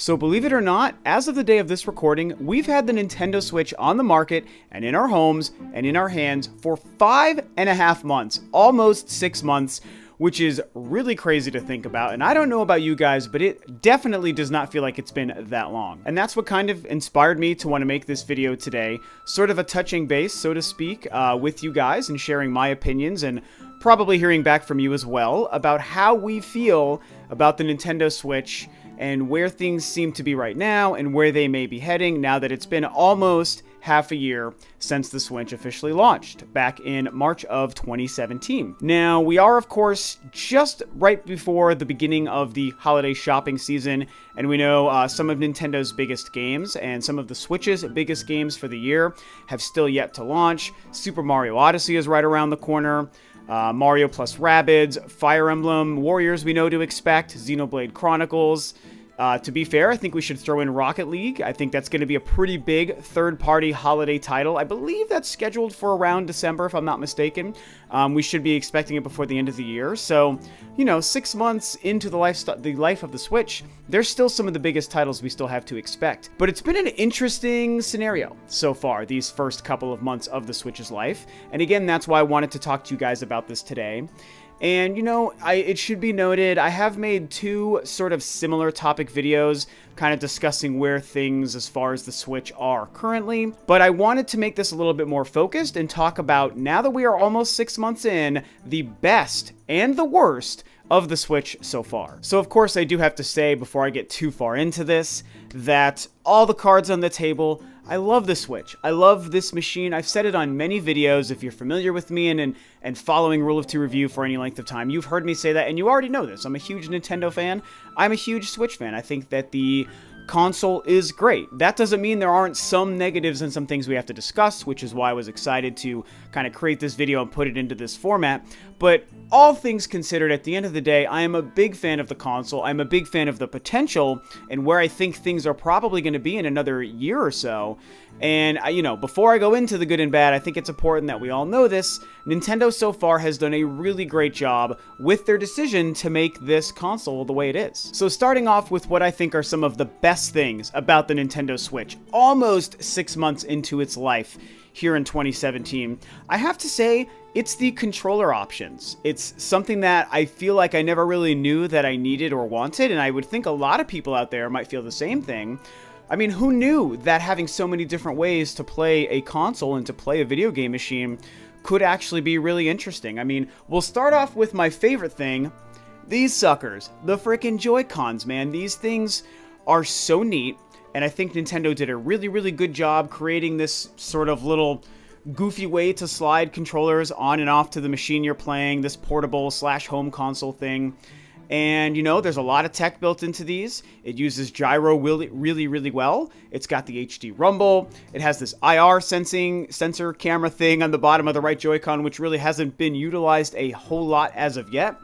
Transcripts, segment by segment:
So believe it or not, as of the day of this recording, we've had the Nintendo Switch on the market and in our homes and in our hands for 5.5 months, almost 6 months, which is really crazy to think about. And I don't know about you guys, but it definitely does not feel like it's been that long. And that's what kind of inspired me to want to make this video today, sort of a touching base, so to speak, with you guys and sharing my opinions and probably hearing back from you as well about how we feel about the Nintendo Switch and where things seem to be right now and where they may be heading now that it's been almost half a year since the Switch officially launched back in March of 2017. Now, we are, of course, just right before the beginning of the holiday shopping season, and we know some of Nintendo's biggest games and some of the Switch's biggest games for the year have still yet to launch. Super Mario Odyssey is right around the corner. Mario plus Rabbids, Fire Emblem Warriors we know to expect, Xenoblade Chronicles. To be fair, I think we should throw in Rocket League. I think that's going to be a pretty big third-party holiday title. I believe that's scheduled for around December, if I'm not mistaken. We should be expecting it before the end of the year. So, you know, 6 months into the life of the Switch, there's still some of the biggest titles we still have to expect. But it's been an interesting scenario so far, these first couple of months of the Switch's life. And again, that's why I wanted to talk to you guys about this today. And, you know, it should be noted, I have made two sort of similar topic videos kind of discussing where things as far as the Switch are currently. But I wanted to make this a little bit more focused and talk about, now that we are almost 6 months in, the best and the worst of the Switch so far. So of course I do have to say, before I get too far into this, that all the cards on the table, I love the Switch. I love this machine. I've said it on many videos. If you're familiar with me and following Rule of Two Review for any length of time, you've heard me say that, and you already know this. I'm a huge Nintendo fan. I'm a huge Switch fan. I think that the console is great. That doesn't mean there aren't some negatives and some things we have to discuss, which is why I was excited to kind of create this video and put it into this format. But all things considered, at the end of the day, I am a big fan of the console. I'm a big fan of the potential and where I think things are probably going to be in another year or so. And, you know, before I go into the good and bad, I think it's important that we all know this. Nintendo so far has done a really great job with their decision to make this console the way it is. So starting off with what I think are some of the best things about the Nintendo Switch, almost 6 months into its life here in 2017, I have to say, it's the controller options. It's something that I feel like I never really knew that I needed or wanted, and I would think a lot of people out there might feel the same thing. I mean, who knew that having so many different ways to play a console and to play a video game machine could actually be really interesting? I mean, we'll start off with my favorite thing, these suckers, the frickin' Joy-Cons, man. These things are so neat, and I think Nintendo did a really, really good job creating this sort of little goofy way to slide controllers on and off to the machine you're playing, this portable / home console thing. And, you know, there's a lot of tech built into these. It uses gyro really well. It's got the HD rumble. It has this IR sensor camera thing on the bottom of the right Joy-Con, which really hasn't been utilized a whole lot as of yet.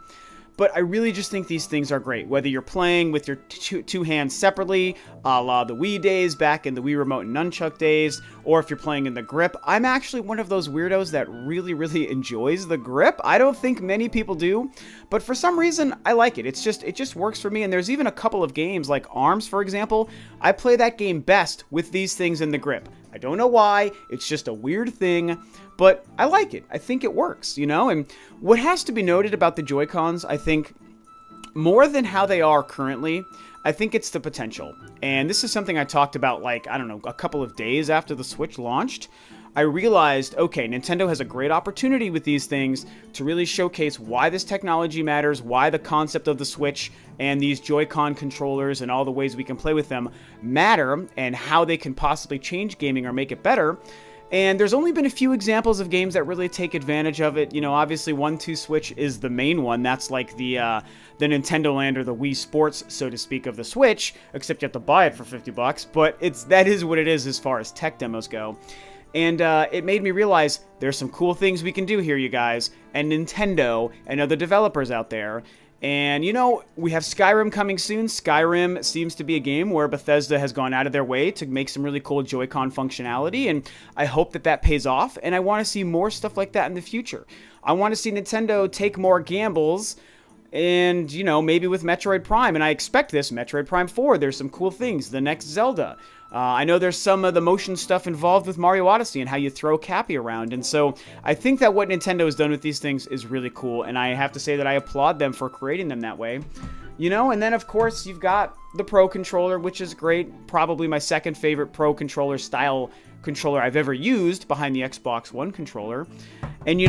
But I really just think these things are great, whether you're playing with your two hands separately, a la the Wii days back in the Wii Remote and Nunchuck days, or if you're playing in the grip. I'm actually one of those weirdos that really enjoys the grip. I don't think many people do, but for some reason, I like it. It just works for me, and there's even a couple of games, like ARMS, for example. I play that game best with these things in the grip. I don't know why, it's just a weird thing, but I like it. I think it works, you know? And what has to be noted about the Joy-Cons, I think, more than how they are currently, I think it's the potential. And this is something I talked about, like, I don't know, a couple of days after the Switch launched. I realized, okay, Nintendo has a great opportunity with these things to really showcase why this technology matters, why the concept of the Switch and these Joy-Con controllers and all the ways we can play with them matter, and how they can possibly change gaming or make it better. And there's only been a few examples of games that really take advantage of it. You know, obviously 1-2 Switch is the main one. That's like the Nintendo Land or the Wii Sports, so to speak, of the Switch, except you have to buy it for $50. But that is what it is as far as tech demos go. And it made me realize there's some cool things we can do here, you guys, and Nintendo and other developers out there. And, you know, we have Skyrim coming soon. Skyrim seems to be a game where Bethesda has gone out of their way to make some really cool Joy-Con functionality, and I hope that pays off, and I want to see more stuff like that in the future. I want to see Nintendo take more gambles And, maybe with Metroid Prime, and I expect this, Metroid Prime 4, there's some cool things, the next Zelda. I know there's some of the motion stuff involved with Mario Odyssey and how you throw Cappy around, and so I think that what Nintendo has done with these things is really cool, and I have to say that I applaud them for creating them that way. And then of course you've got the Pro Controller, which is great, probably my second favorite Pro Controller style controller I've ever used behind the Xbox One controller, and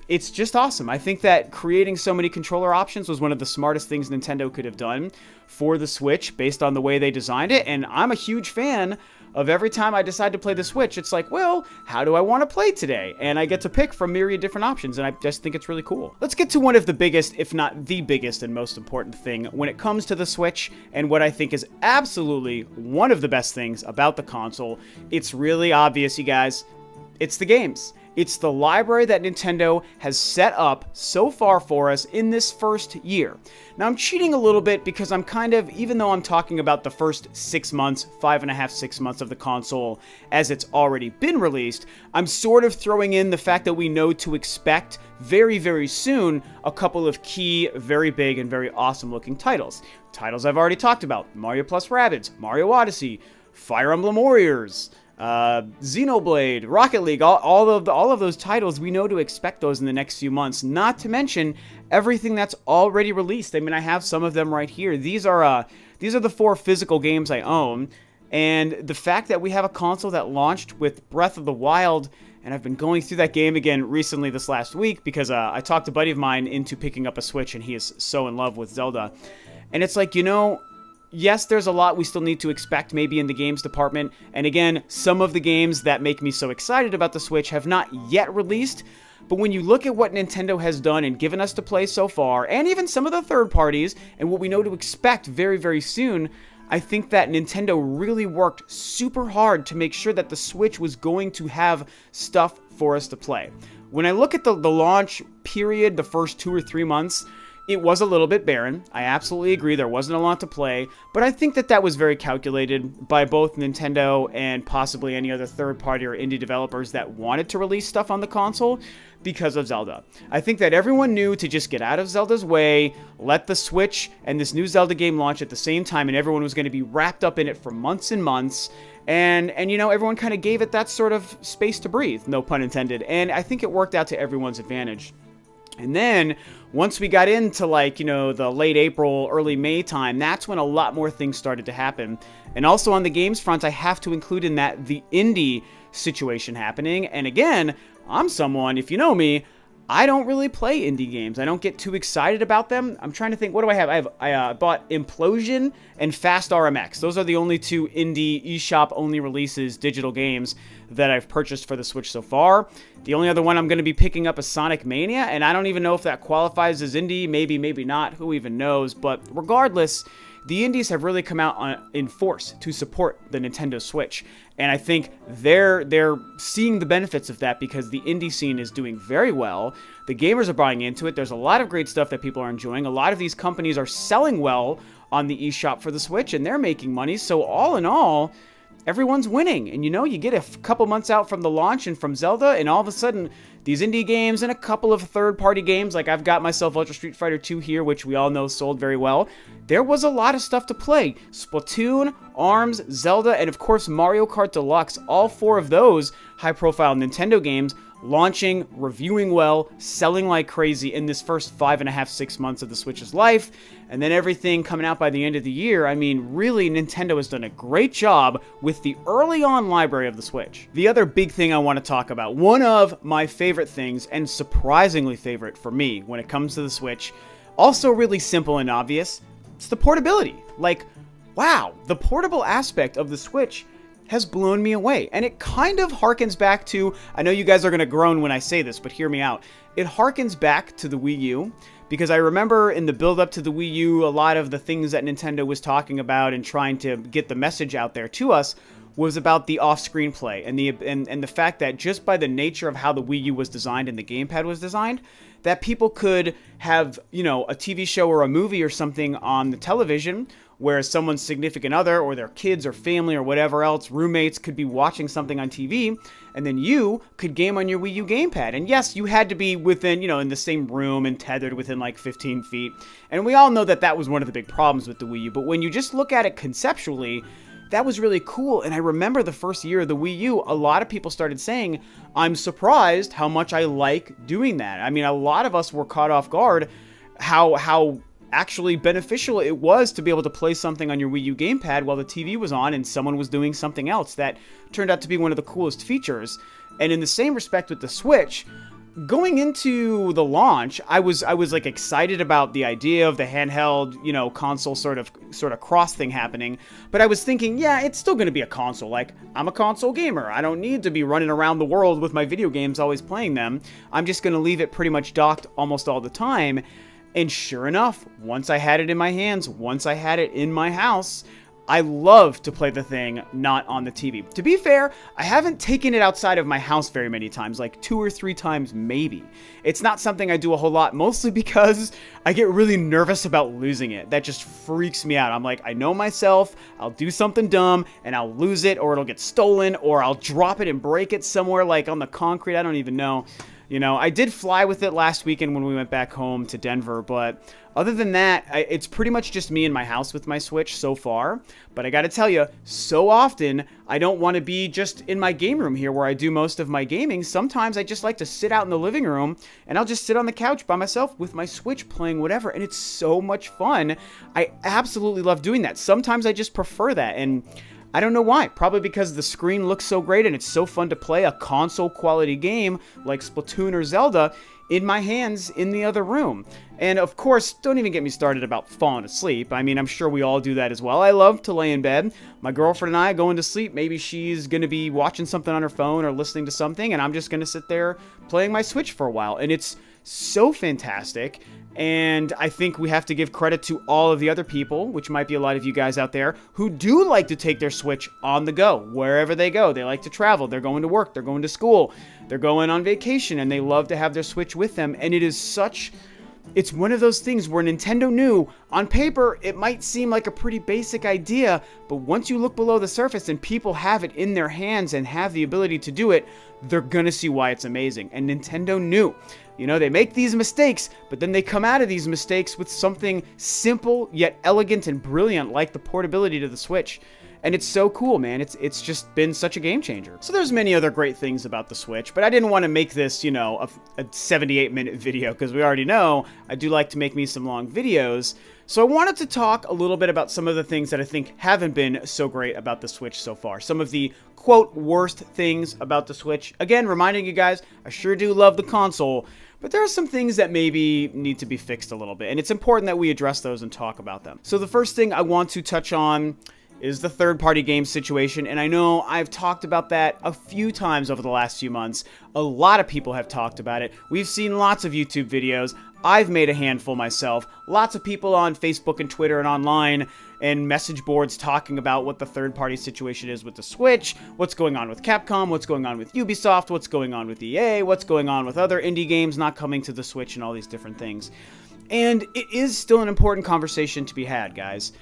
it's just awesome. I think that creating so many controller options was one of the smartest things Nintendo could have done for the Switch based on the way they designed it. And I'm a huge fan of every time I decide to play the Switch, it's like, well, how do I want to play today? And I get to pick from myriad different options, and I just think it's really cool. Let's get to one of the biggest, if not the biggest and most important thing when it comes to the Switch, and what I think is absolutely one of the best things about the console. It's really obvious, you guys. It's the games. It's the library that Nintendo has set up so far for us in this first year. Now, I'm cheating a little bit because I'm even though I'm talking about the first 6 months, 5.5, 6 months of the console as it's already been released, I'm sort of throwing in the fact that we know to expect very, very soon a couple of key, very big, and very awesome looking titles. Titles I've already talked about: Mario plus Rabbids, Mario Odyssey, Fire Emblem Warriors, Xenoblade, Rocket League, all of those titles, we know to expect those in the next few months, not to mention everything that's already released. I mean, I have some of them right here. These are the 4 physical games I own, and the fact that we have a console that launched with Breath of the Wild, and I've been going through that game again recently this last week because I talked a buddy of mine into picking up a Switch, and he is so in love with Zelda, and it's like, yes, there's a lot we still need to expect maybe in the games department, and again, some of the games that make me so excited about the Switch have not yet released, but when you look at what Nintendo has done and given us to play so far, and even some of the third parties, and what we know to expect very, very soon, I think that Nintendo really worked super hard to make sure that the Switch was going to have stuff for us to play. When I look at the launch period, the first 2 or 3 months, it was a little bit barren. I absolutely agree, there wasn't a lot to play, but I think that was very calculated by both Nintendo and possibly any other third-party or indie developers that wanted to release stuff on the console because of Zelda. I think that everyone knew to just get out of Zelda's way, let the Switch and this new Zelda game launch at the same time, and everyone was going to be wrapped up in it for months and months, and everyone kind of gave it that sort of space to breathe, no pun intended, and I think it worked out to everyone's advantage. And then, once we got into the late April, early May time, that's when a lot more things started to happen. And also on the games front, I have to include in that the indie situation happening. And again, I'm someone, if you know me, I don't really play indie games. I don't get too excited about them. I'm trying to think, what do I have? I bought Implosion and Fast RMX. Those are the only 2 indie eShop only releases, digital games that I've purchased for the Switch so far. The only other one I'm going to be picking up is Sonic Mania, and I don't even know if that qualifies as indie. Maybe, maybe not. Who even knows? But regardless, the indies have really come out in force to support the Nintendo Switch. And I think they're seeing the benefits of that because the indie scene is doing very well. The gamers are buying into it. There's a lot of great stuff that people are enjoying. A lot of these companies are selling well on the eShop for the Switch, and they're making money. So all in all, everyone's winning. And you get a couple months out from the launch and from Zelda, and all of a sudden, these indie games and a couple of third-party games, like I've got myself Ultra Street Fighter 2 here, which we all know sold very well. There was a lot of stuff to play. Splatoon, ARMS, Zelda, and of course Mario Kart Deluxe. All 4 of those high-profile Nintendo games launching, reviewing well, selling like crazy in this first 5.5, 6 months of the Switch's life, and then everything coming out by the end of the year. I mean, really, Nintendo has done a great job with the early on library of the Switch. The other big thing I want to talk about, one of my favorite things, and surprisingly favorite for me when it comes to the Switch, also really simple and obvious, it's the portability. Wow, the portable aspect of the Switch has blown me away. And it kind of harkens back to, I know you guys are going to groan when I say this, but hear me out. It harkens back to the Wii U, because I remember in the build up to the Wii U, a lot of the things that Nintendo was talking about and trying to get the message out there to us was about the off-screen play and the fact that just by the nature of how the Wii U was designed and the gamepad was designed, that people could have, a TV show or a movie or something on the television, where someone's significant other or their kids or family or whatever else, roommates, could be watching something on TV, and then you could game on your Wii U gamepad. And yes, you had to be within, in the same room and tethered within like 15 feet. And we all know that that was one of the big problems with the Wii U. But when you just look at it conceptually, that was really cool. And I remember the first year of the Wii U, a lot of people started saying, I'm surprised how much I like doing that. I mean, a lot of us were caught off guard how actually beneficial it was to be able to play something on your Wii U gamepad while the TV was on and someone was doing something else. That turned out to be one of the coolest features. And in the same respect with the Switch, going into the launch, I was like excited about the idea of the handheld, console sort of cross thing happening. But I was thinking, yeah, it's still going to be a console. Like, I'm a console gamer. I don't need to be running around the world with my video games always playing them. I'm just going to leave it pretty much docked almost all the time. And sure enough, once I had it in my hands, once I had it in my house, I love to play the thing not on the TV. To be fair, I haven't taken it outside of my house very many times, like 2 or 3 times maybe. It's not something I do a whole lot, mostly because I get really nervous about losing it. That just freaks me out. I'm like, I know myself, I'll do something dumb and I'll lose it, or it'll get stolen, or I'll drop it and break it somewhere like on the concrete. I don't even know. I did fly with it last weekend when we went back home to Denver, but other than that, it's pretty much just me in my house with my Switch so far. But I gotta tell you, so often, I don't want to be just in my game room here where I do most of my gaming. Sometimes I just like to sit out in the living room, and I'll just sit on the couch by myself with my Switch playing whatever, and it's so much fun. I absolutely love doing that. Sometimes I just prefer that, and I don't know why. Probably because the screen looks so great and it's so fun to play a console quality game like Splatoon or Zelda in my hands in the other room. And of course, don't even get me started about falling asleep. I mean, I'm sure we all do that as well. I love to lay in bed. My girlfriend and I going to sleep. Maybe she's going to be watching something on her phone or listening to something, and I'm just going to sit there playing my Switch for a while. And it's so fantastic. And I think we have to give credit to all of the other people, which might be a lot of you guys out there, who do like to take their Switch on the go, wherever they go. They like to travel. They're going to work. They're going to school. They're going on vacation, and they love to have their Switch with them. And it's one of those things where Nintendo knew, on paper, it might seem like a pretty basic idea, but once you look below the surface and people have it in their hands and have the ability to do it, they're gonna see why it's amazing. And Nintendo knew. They make these mistakes, but then they come out of these mistakes with something simple yet elegant and brilliant like the portability to the Switch. And it's so cool, man. It's just been such a game changer. So there's many other great things about the Switch, but I didn't want to make this, a 78-minute video, because we already know I do like to make me some long videos. So I wanted to talk a little bit about some of the things that I think haven't been so great about the Switch so far. Some of the, quote, worst things about the Switch. Again, reminding you guys, I sure do love the console, but there are some things that maybe need to be fixed a little bit, and it's important that we address those and talk about them. So the first thing I want to touch on is the third-party game situation, and I know I've talked about that a few times over the last few months. A lot of people have talked about it. We've seen lots of YouTube videos. I've made a handful myself. Lots of people on Facebook and Twitter and online and message boards talking about what the third-party situation is with the Switch, what's going on with Capcom, what's going on with Ubisoft, what's going on with EA, what's going on with other indie games not coming to the Switch, and all these different things. And it is still an important conversation to be had, guys.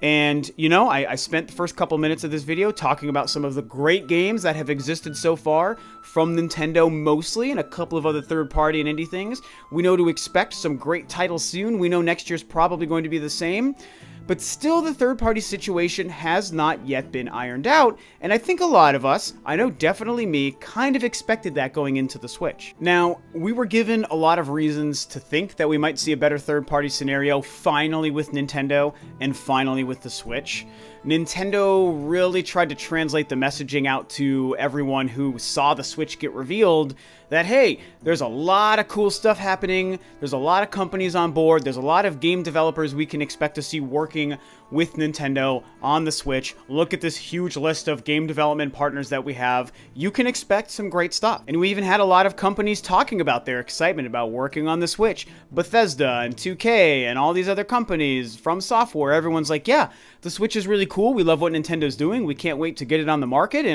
And, I spent the first couple minutes of this video talking about some of the great games that have existed so far from Nintendo mostly, and a couple of other third-party and indie things. We know to expect some great titles soon. We know next year's probably going to be the same. But still, the third-party situation has not yet been ironed out, and I think a lot of us, I know definitely me, kind of expected that going into the Switch. Now, we were given a lot of reasons to think that we might see a better third-party scenario finally with Nintendo and finally with the Switch. Nintendo really tried to translate the messaging out to everyone who saw the Switch get revealed that, hey, there's a lot of cool stuff happening, there's a lot of companies on board, there's a lot of game developers we can expect to see working with Nintendo on the Switch. Look at this huge list of game development partners that we have. You can expect some great stuff. And we even had a lot of companies talking about their excitement about working on the Switch. Bethesda and 2K and all these other companies from software. Everyone's like, yeah, the Switch is really cool. We love what Nintendo's doing. We can't wait to get it on the market.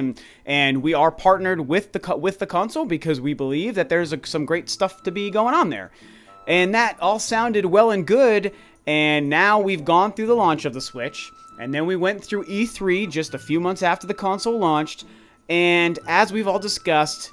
And we are partnered with the console because we believe that there's some great stuff to be going on there. And that all sounded well and good. And now we've gone through the launch of the Switch, and then we went through E3 just a few months after the console launched, and as we've all discussed,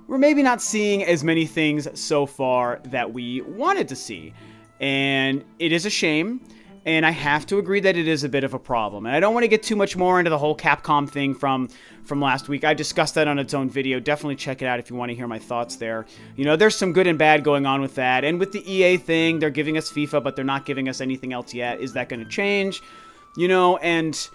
we're maybe not seeing as many things so far that we wanted to see. And it is a shame, and I have to agree that it is a bit of a problem. And I don't want to get too much more into the whole Capcom thing from last week. I discussed that on its own video. Definitely check it out if you want to hear my thoughts there. You know, there's some good and bad going on with that. And with the EA thing, they're giving us FIFA, but they're not giving us anything else yet. Is that going to change? You know, and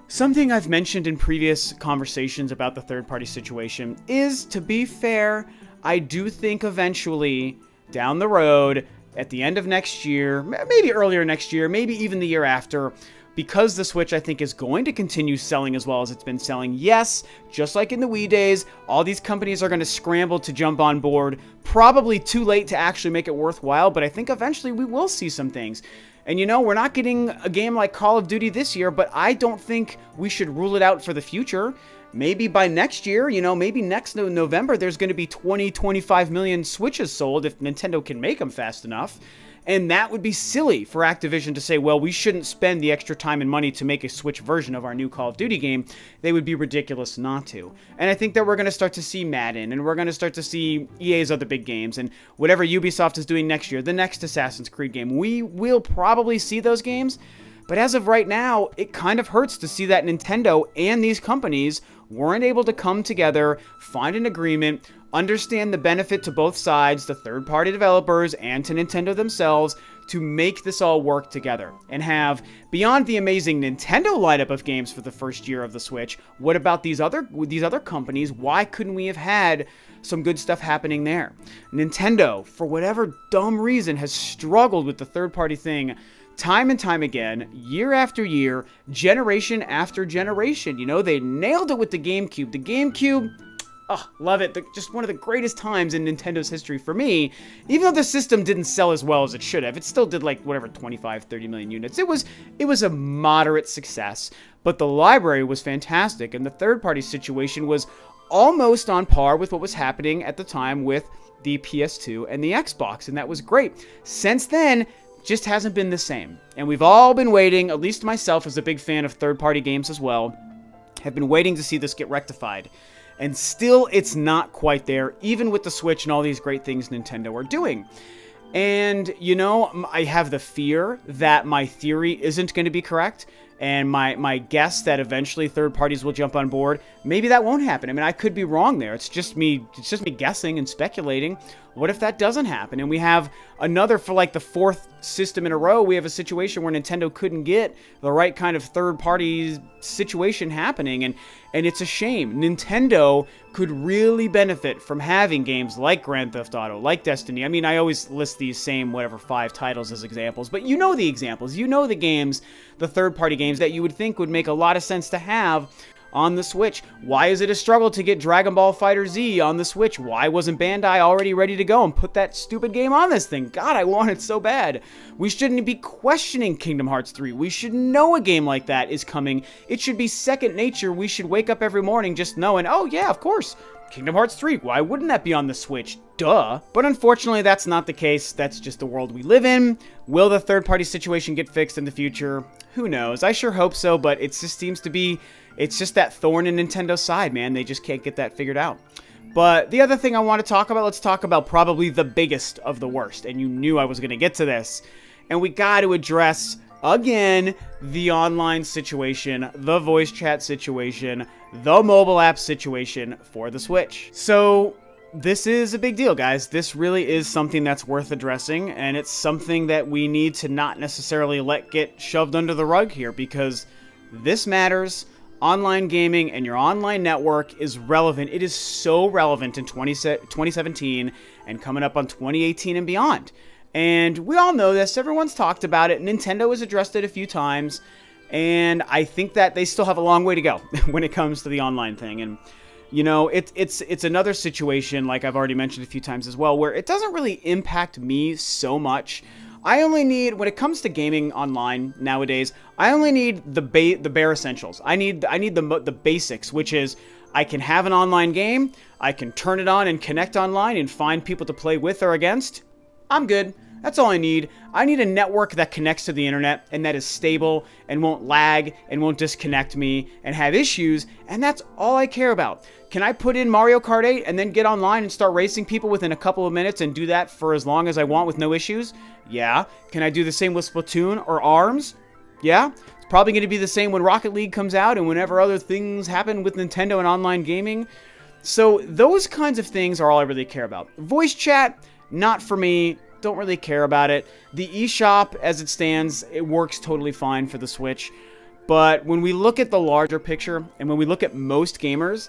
something I've mentioned in previous conversations about the third-party situation is, to be fair, I do think eventually, down the road, at the end of next year, maybe earlier next year, maybe even the year after, because the Switch, I think, is going to continue selling as well as it's been selling. Yes, just like in the Wii days, all these companies are going to scramble to jump on board, probably too late to actually make it worthwhile, but I think eventually we will see some things. And you know, we're not getting a game like Call of Duty this year, but I don't think we should rule it out for the future. Maybe by next year, you know, maybe next November, there's going to be 25 million Switches sold if Nintendo can make them fast enough. And that would be silly for Activision to say, well, we shouldn't spend the extra time and money to make a Switch version of our new Call of Duty game. They would be ridiculous not to. And I think that we're going to start to see Madden, and we're going to start to see EA's other big games, and whatever Ubisoft is doing next year, the next Assassin's Creed game. We will probably see those games. But as of right now, it kind of hurts to see that Nintendo and these companies weren't able to come together, find an agreement, understand the benefit to both sides, the third-party developers and to Nintendo themselves, to make this all work together and have, beyond the amazing Nintendo lineup of games for the first year of the Switch, what about these other companies? Why couldn't we have had some good stuff happening there? Nintendo, for whatever dumb reason, has struggled with the third-party thing time and time again, year after year, generation after generation. You know, they nailed it with the GameCube. The GameCube, oh, love it. Just one of the greatest times in Nintendo's history for me. Even though the system didn't sell as well as it should have, it still did like whatever 25, 30 million units. It was a moderate success, but the library was fantastic, and the third-party situation was almost on par with what was happening at the time with the PS2 and the Xbox, and that was great. Since then, just hasn't been the same. And we've all been waiting, at least myself as a big fan of third-party games as well, have been waiting to see this get rectified. And still, it's not quite there, even with the Switch and all these great things Nintendo are doing. And, you know, I have the fear that my theory isn't going to be correct, and my guess that eventually third parties will jump on board, maybe that won't happen. I mean, I could be wrong there. It's just me guessing and speculating. What if that doesn't happen? And we have another, for like the fourth system in a row, we have a situation where Nintendo couldn't get the right kind of third-party situation happening, and it's a shame. Nintendo could really benefit from having games like Grand Theft Auto, like Destiny. I mean, I always list these same, 5 titles as examples, but you know the examples. You know the games, the third-party games that you would think would make a lot of sense to have on the Switch. Why is it a struggle to get Dragon Ball FighterZ on the Switch? Why wasn't Bandai already ready to go and put that stupid game on this thing? God, I want it so bad. We shouldn't be questioning Kingdom Hearts 3. We should know a game like that is coming. It should be second nature. We should wake up every morning just knowing, oh yeah, of course, Kingdom Hearts 3, why wouldn't that be on the Switch? Duh. But unfortunately, that's not the case. That's just the world we live in. Will the third-party situation get fixed in the future? Who knows? I sure hope so, but it just seems to be, it's just that thorn in Nintendo's side, man. They just can't get that figured out. But the other thing I want to talk about, let's talk about probably the biggest of the worst. And you knew I was going to get to this. And we got to address, again, the online situation, the voice chat situation, the mobile app situation for the Switch. So this is a big deal, guys. This really is something that's worth addressing, and it's something that we need to not necessarily let get shoved under the rug here, because this matters. Online gaming and your online network is relevant. It is so relevant in 2017 and coming up on 2018 and beyond. And we all know this. Everyone's talked about it. Nintendo has addressed it a few times. And I think that they still have a long way to go when it comes to the online thing. And, you know, it's another situation, like I've already mentioned a few times as well, where it doesn't really impact me so much. I only need, when it comes to gaming online nowadays, I only need the bare essentials. I need the basics, which is I can have an online game, I can turn it on and connect online and find people to play with or against. I'm good. That's all I need. I need a network that connects to the internet and that is stable and won't lag and won't disconnect me and have issues, and that's all I care about. Can I put in Mario Kart 8 and then get online and start racing people within a couple of minutes and do that for as long as I want with no issues? Yeah. Can I do the same with Splatoon or ARMS? Yeah. It's probably going to be the same when Rocket League comes out and whenever other things happen with Nintendo and online gaming. So those kinds of things are all I really care about. Voice chat, not for me. Don't really care about it. The eShop, as it stands, it works totally fine for the Switch. But when we look at the larger picture, and when we look at most gamers,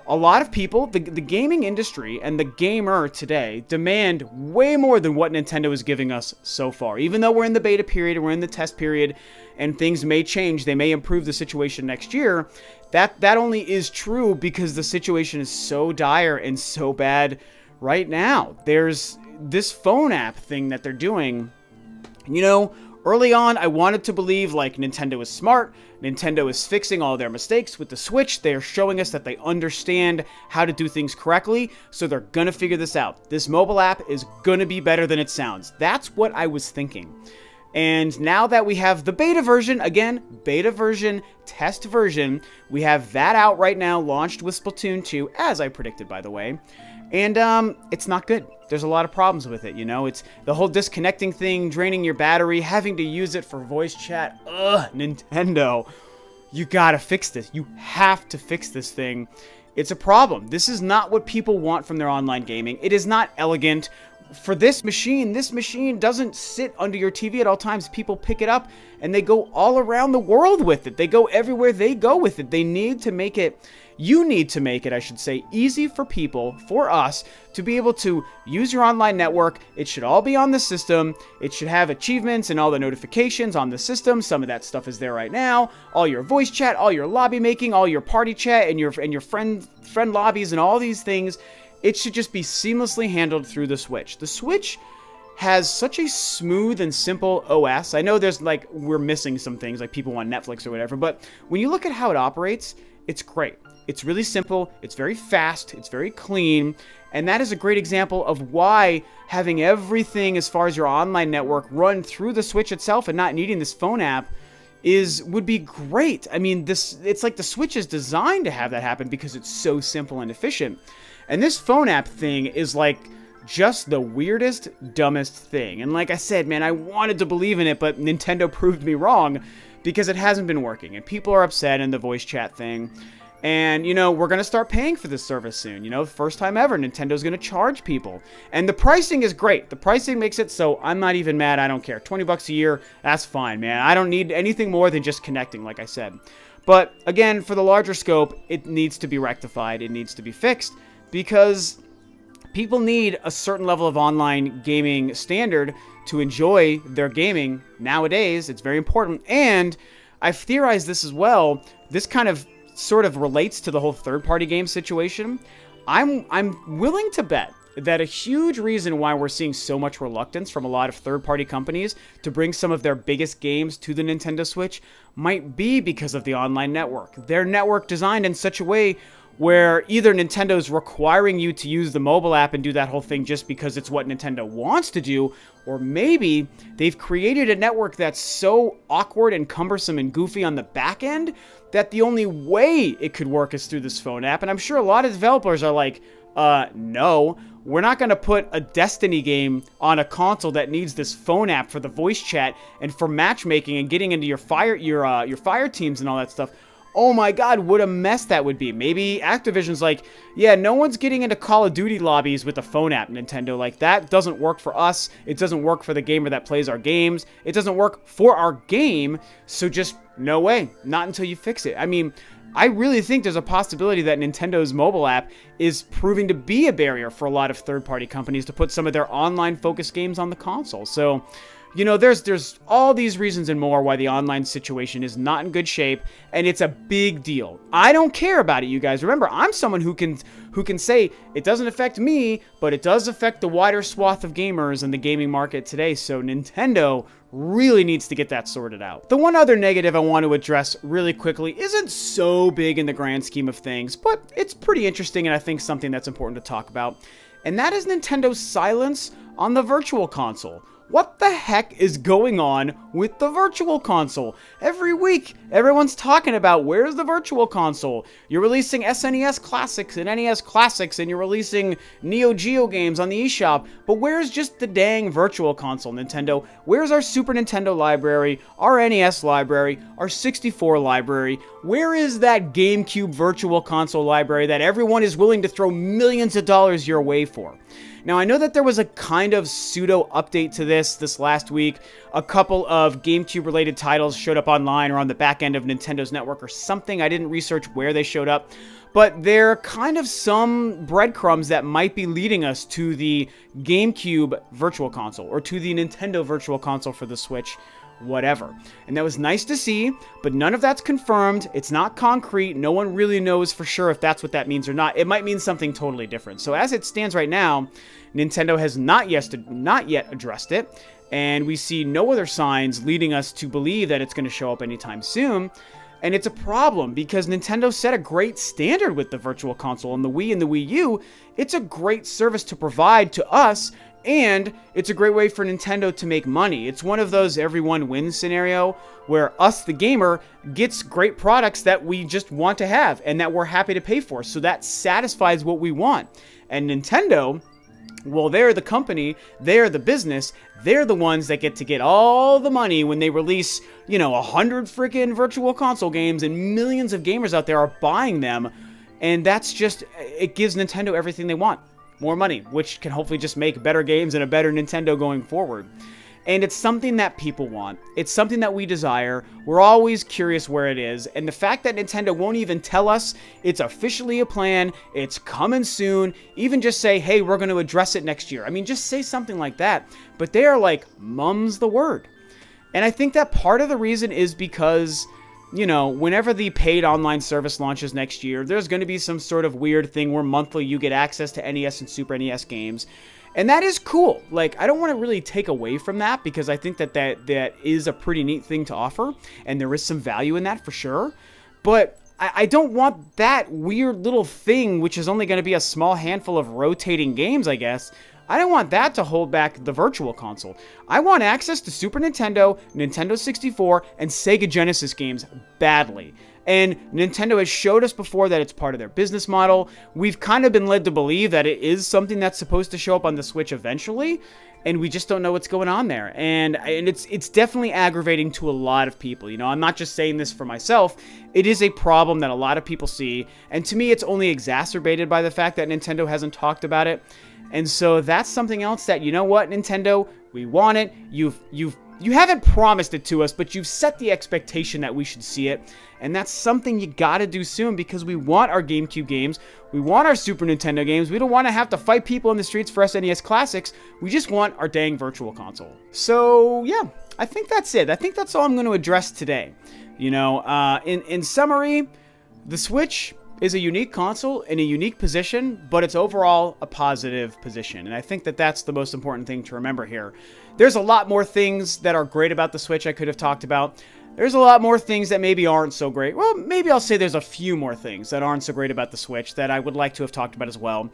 a lot of people, the gaming industry and the gamer today demand way more than what Nintendo is giving us so far. Even though we're in the beta period and we're in the test period and things may change, they may improve the situation next year, that only is true because the situation is so dire and so bad right now. There's this phone app thing that they're doing. You know, early on, I wanted to believe like Nintendo is smart. Nintendo is fixing all their mistakes with the Switch. They're showing us that they understand how to do things correctly, so they're gonna figure this out. This mobile app is gonna be better than it sounds. That's what I was thinking. And now that we have the beta version, again, beta version, test version, we have that out right now, launched with Splatoon 2, as I predicted, by the way. And it's not good. There's a lot of problems with it, you know? It's the whole disconnecting thing, draining your battery, having to use it for voice chat. Ugh, Nintendo. You gotta fix this. You have to fix this thing. It's a problem. This is not what people want from their online gaming. It is not elegant. For this machine doesn't sit under your TV at all times. People pick it up and they go all around the world with it. They go everywhere they go with it. They need to make it, you need to make it, I should say, easy for people, for us, to be able to use your online network. It should all be on the system. It should have achievements and all the notifications on the system. Some of that stuff is there right now. All your voice chat, all your lobby making, all your party chat, and your friend lobbies and all these things. It should just be seamlessly handled through the Switch. The Switch has such a smooth and simple OS. I know there's like, we're missing some things, like people want Netflix or whatever, but when you look at how it operates, it's great. It's really simple, it's very fast, it's very clean, and that is a great example of why having everything as far as your online network run through the Switch itself and not needing this phone app would be great. I mean, it's like the Switch is designed to have that happen because it's so simple and efficient. And this phone app thing is like just the weirdest, dumbest thing. And like I said, man, I wanted to believe in it, but Nintendo proved me wrong because it hasn't been working. And people are upset in the voice chat thing. And, you know, we're going to start paying for this service soon. You know, first time ever, Nintendo's going to charge people. And the pricing is great. The pricing makes it so I'm not even mad. I don't care. $20 a year, that's fine, man. I don't need anything more than just connecting, like I said. But, again, for the larger scope, it needs to be rectified. It needs to be fixed. Because people need a certain level of online gaming standard to enjoy their gaming nowadays. It's very important. And I've theorized this as well. This kind of sort of relates to the whole third-party game situation. I'm willing to bet that a huge reason why we're seeing so much reluctance from a lot of third-party companies to bring some of their biggest games to the Nintendo Switch might be because of the online network. Their network designed in such a way where either Nintendo's requiring you to use the mobile app and do that whole thing just because it's what Nintendo wants to do, or maybe they've created a network that's so awkward and cumbersome and goofy on the back end that the only way it could work is through this phone app. And I'm sure a lot of developers are like, no, we're not going to put a Destiny game on a console that needs this phone app for the voice chat and for matchmaking and getting into your fire teams and all that stuff. Oh my god, what a mess that would be. Maybe Activision's like, yeah, no one's getting into Call of Duty lobbies with a phone app, Nintendo. Like, that doesn't work for us. It doesn't work for the gamer that plays our games. It doesn't work for our game, so just no way. Not until you fix it. I mean, I really think there's a possibility that Nintendo's mobile app is proving to be a barrier for a lot of third-party companies to put some of their online-focused games on the console. So, you know, there's all these reasons and more why the online situation is not in good shape, and it's a big deal. I don't care about it, you guys. Remember, I'm someone who can say it doesn't affect me, but it does affect the wider swath of gamers in the gaming market today. So Nintendo really needs to get that sorted out. The one other negative I want to address really quickly isn't so big in the grand scheme of things, but it's pretty interesting and I think something that's important to talk about. And that is Nintendo's silence on the Virtual Console. What the heck is going on with the Virtual Console? Every week, everyone's talking about where's the Virtual Console? You're releasing SNES Classics and NES Classics, and you're releasing Neo Geo games on the eShop, but where's just the dang Virtual Console, Nintendo? Where's our Super Nintendo library, our NES library, our 64 library? Where is that GameCube Virtual Console library that everyone is willing to throw millions of dollars your way for? Now, I know that there was a kind of pseudo update to this last week. A couple of GameCube-related titles showed up online or on the back end of Nintendo's network or something. I didn't research where they showed up. But they're kind of some breadcrumbs that might be leading us to the GameCube Virtual Console or to the Nintendo Virtual Console for the Switch, whatever. And that was nice to see, but none of that's confirmed. It's not concrete. No one really knows for sure if that's what that means or not. It might mean something totally different. So as it stands right now, Nintendo has not yet addressed it, and we see no other signs leading us to believe that it's going to show up anytime soon. And it's a problem because Nintendo set a great standard with the Virtual Console and the Wii and the Wii U. It's a great service to provide to us, and it's a great way for Nintendo to make money. It's one of those everyone wins scenario where us, the gamer, gets great products that we just want to have and that we're happy to pay for. So that satisfies what we want. And Nintendo, well, they're the company, they're the business, they're the ones that get all the money when they release, 100 freaking Virtual Console games and millions of gamers out there are buying them. And that's just, it gives Nintendo everything they want. More money, which can hopefully just make better games and a better Nintendo going forward. And it's something that people want. It's something that we desire. We're always curious where it is. And the fact that Nintendo won't even tell us it's officially a plan, it's coming soon, even just say, hey, we're going to address it next year. I mean, just say something like that. But they are like, mum's the word. And I think that part of the reason is because, whenever the paid online service launches next year, there's going to be some sort of weird thing where monthly you get access to NES and Super NES games. And that is cool. Like, I don't want to really take away from that because I think that is a pretty neat thing to offer. And there is some value in that for sure. But I don't want that weird little thing, which is only going to be a small handful of rotating games, I guess. I don't want that to hold back the Virtual Console. I want access to Super Nintendo, Nintendo 64, and Sega Genesis games badly. And Nintendo has showed us before that it's part of their business model. We've kind of been led to believe that it is something that's supposed to show up on the Switch eventually, and we just don't know what's going on there. And it's definitely aggravating to a lot of people. I'm not just saying this for myself. It is a problem that a lot of people see, and to me, it's only exacerbated by the fact that Nintendo hasn't talked about it. And so that's something else that, Nintendo, we want it. You haven't promised it to us, but you've set the expectation that we should see it. And that's something you gotta do soon because we want our GameCube games. We want our Super Nintendo games. We don't want to have to fight people in the streets for SNES Classics. We just want our dang Virtual Console. So, yeah, I think that's it. I think that's all I'm going to address today. In summary, the Switch is a unique console in a unique position, but it's overall a positive position. And I think that that's the most important thing to remember here. There's a lot more things that are great about the Switch I could have talked about. There's a lot more things that maybe aren't so great. Well, maybe I'll say there's a few more things that aren't so great about the Switch that I would like to have talked about as well.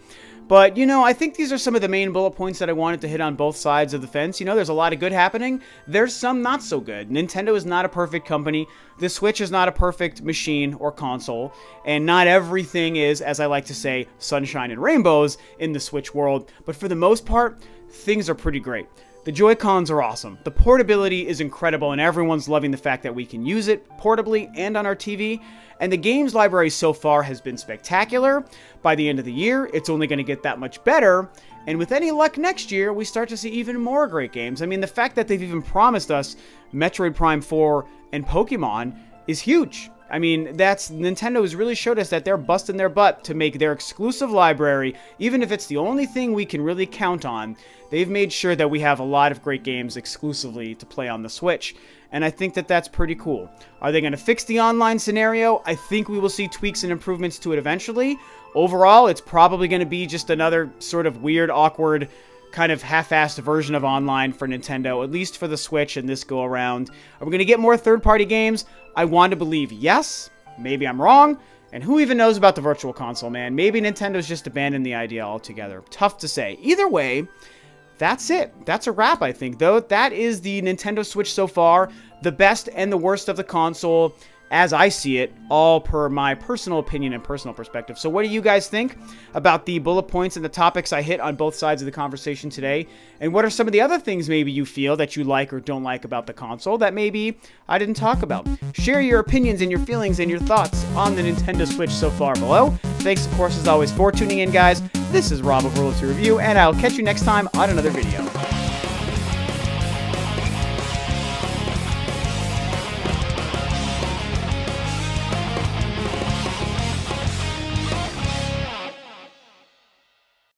But, I think these are some of the main bullet points that I wanted to hit on both sides of the fence. There's a lot of good happening. There's some not so good. Nintendo is not a perfect company. The Switch is not a perfect machine or console. And not everything is, as I like to say, sunshine and rainbows in the Switch world. But for the most part, things are pretty great. The Joy-Cons are awesome. The portability is incredible, and everyone's loving the fact that we can use it portably and on our TV. And the games library so far has been spectacular. By the end of the year, it's only going to get that much better. And with any luck next year, we start to see even more great games. I mean, the fact that they've even promised us Metroid Prime 4 and Pokemon is huge. I mean, Nintendo has really showed us that they're busting their butt to make their exclusive library, even if it's the only thing we can really count on. They've made sure that we have a lot of great games exclusively to play on the Switch, and I think that that's pretty cool. Are they going to fix the online scenario? I think we will see tweaks and improvements to it eventually. Overall, it's probably going to be just another sort of weird, awkward, kind of half-assed version of online for Nintendo, at least for the Switch and this go-around. Are we going to get more third-party games? I want to believe yes. Maybe I'm wrong. And who even knows about the Virtual Console, man? Maybe Nintendo's just abandoned the idea altogether. Tough to say. Either way, that's it. That's a wrap, I think, though. That is the Nintendo Switch so far, the best and the worst of the console, as I see it, all per my personal opinion and personal perspective. So what do you guys think about the bullet points and the topics I hit on both sides of the conversation today? And what are some of the other things maybe you feel that you like or don't like about the console that maybe I didn't talk about? Share your opinions and your feelings and your thoughts on the Nintendo Switch so far below. Thanks, of course, as always, for tuning in, guys. This is Rob of Royalty Review, and I'll catch you next time on another video.